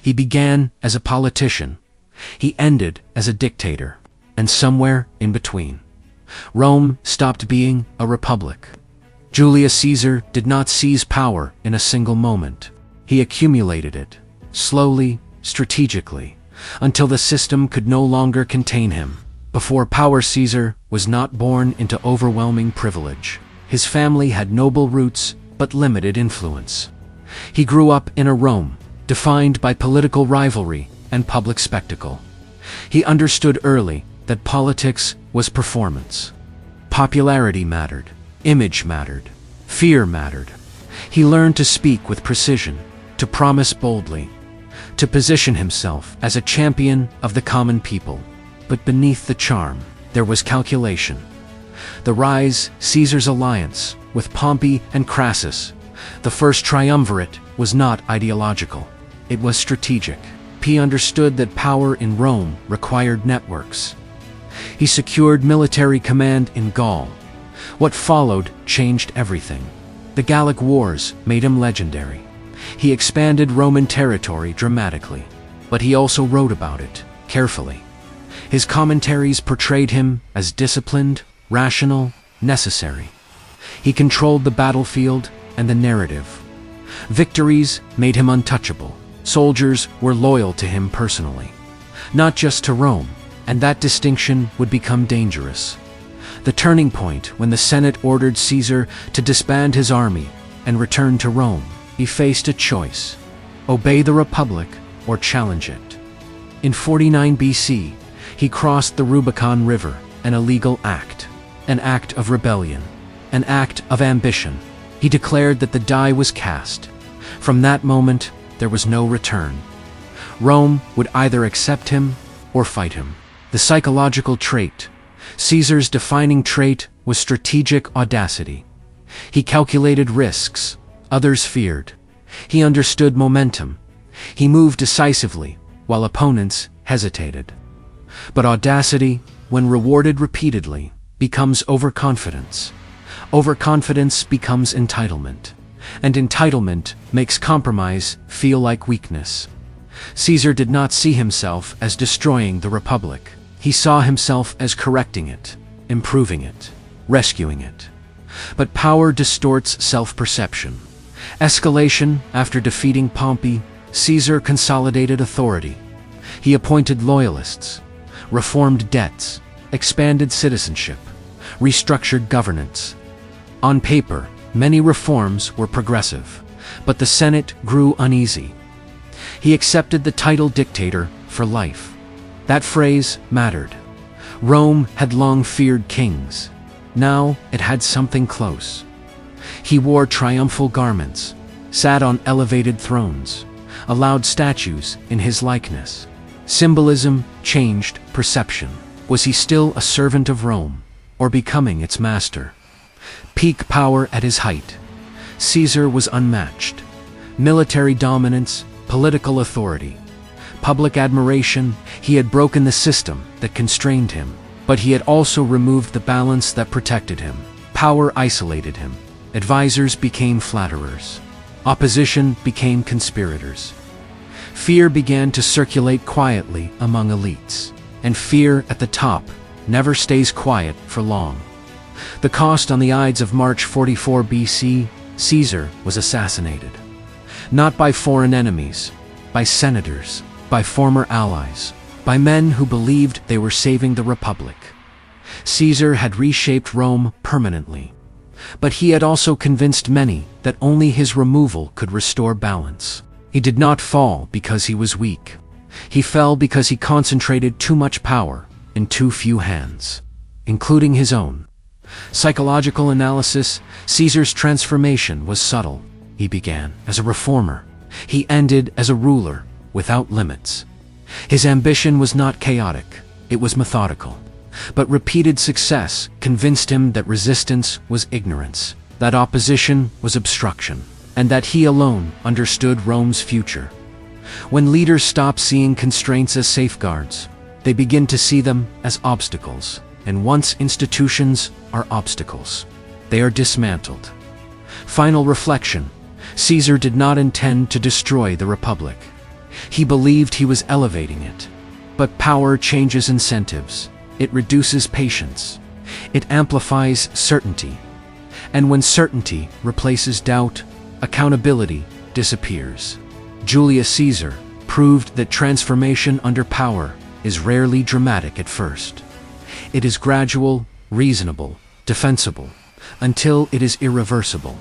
He began as a politician. He ended as a dictator. And somewhere in between, Rome stopped being a republic. Julius Caesar did not seize power in a single moment. He accumulated it, slowly, strategically, until the system could no longer contain him. Before power, Caesar was not born into overwhelming privilege. His family had noble roots but limited influence. He grew up in a Rome defined by political rivalry and public spectacle. He understood early that politics was performance. Popularity mattered, image mattered, fear mattered. He learned to speak with precision, to promise boldly, to position himself as a champion of the common people. But beneath the charm, there was calculation. The rise, Caesar's alliance with Pompey and Crassus, the first triumvirate, was not ideological. It was strategic. He understood that power in Rome required networks. He secured military command in Gaul. What followed changed everything. The Gallic Wars made him legendary. He expanded Roman territory dramatically, but he also wrote about it carefully. His commentaries portrayed him as disciplined, rational, necessary. He controlled the battlefield and the narrative. Victories made him untouchable. Soldiers were loyal to him personally, not just to Rome, and that distinction would become dangerous. The turning point when the Senate ordered Caesar to disband his army and return to Rome. He faced a choice: obey the Republic or challenge it. In 49 BC, he crossed the Rubicon River, an illegal act, an act of rebellion, an act of ambition. He declared that the die was cast. From that moment, there was no return. Rome would either accept him or fight him. The psychological trait, Caesar's defining trait, was strategic audacity. He calculated risks others feared. He understood momentum. He moved decisively, while opponents hesitated. But audacity, when rewarded repeatedly, becomes overconfidence. Overconfidence becomes entitlement. And entitlement makes compromise feel like weakness. Caesar did not see himself as destroying the Republic. He saw himself as correcting it, improving it, rescuing it. But power distorts self-perception. Escalation after defeating Pompey, Caesar consolidated authority. He appointed loyalists, reformed debts, expanded citizenship, restructured governance. On paper, many reforms were progressive, but the Senate grew uneasy. He accepted the title dictator for life. That phrase mattered. Rome had long feared kings. Now it had something close. He wore triumphal garments, sat on elevated thrones, allowed statues in his likeness. Symbolism changed perception. Was he still a servant of Rome, or becoming its master? Peak power at his height, Caesar was unmatched. Military dominance, political authority, public admiration. He had broken the system that constrained him, but he had also removed the balance that protected him. Power isolated him. Advisors became flatterers. Opposition became conspirators. Fear began to circulate quietly among elites, and fear at the top never stays quiet for long. The cost on the Ides of March 44 BC, Caesar was assassinated. Not by foreign enemies, by senators, by former allies, by men who believed they were saving the Republic. Caesar had reshaped Rome permanently, but he had also convinced many that only his removal could restore balance. He did not fall because he was weak. He fell because he concentrated too much power in too few hands, including his own. Psychological analysis, Caesar's transformation was subtle. He began as a reformer. He ended as a ruler without limits. His ambition was not chaotic, it was methodical. But repeated success convinced him that resistance was ignorance, that opposition was obstruction, and that he alone understood Rome's future. When leaders stop seeing constraints as safeguards, they begin to see them as obstacles. And once institutions are obstacles, they are dismantled. Final reflection: Caesar did not intend to destroy the Republic. He believed he was elevating it. But power changes incentives. It reduces patience. It amplifies certainty. And when certainty replaces doubt, accountability disappears. Julius Caesar proved that transformation under power is rarely dramatic at first. It is gradual, reasonable, defensible, until it is irreversible.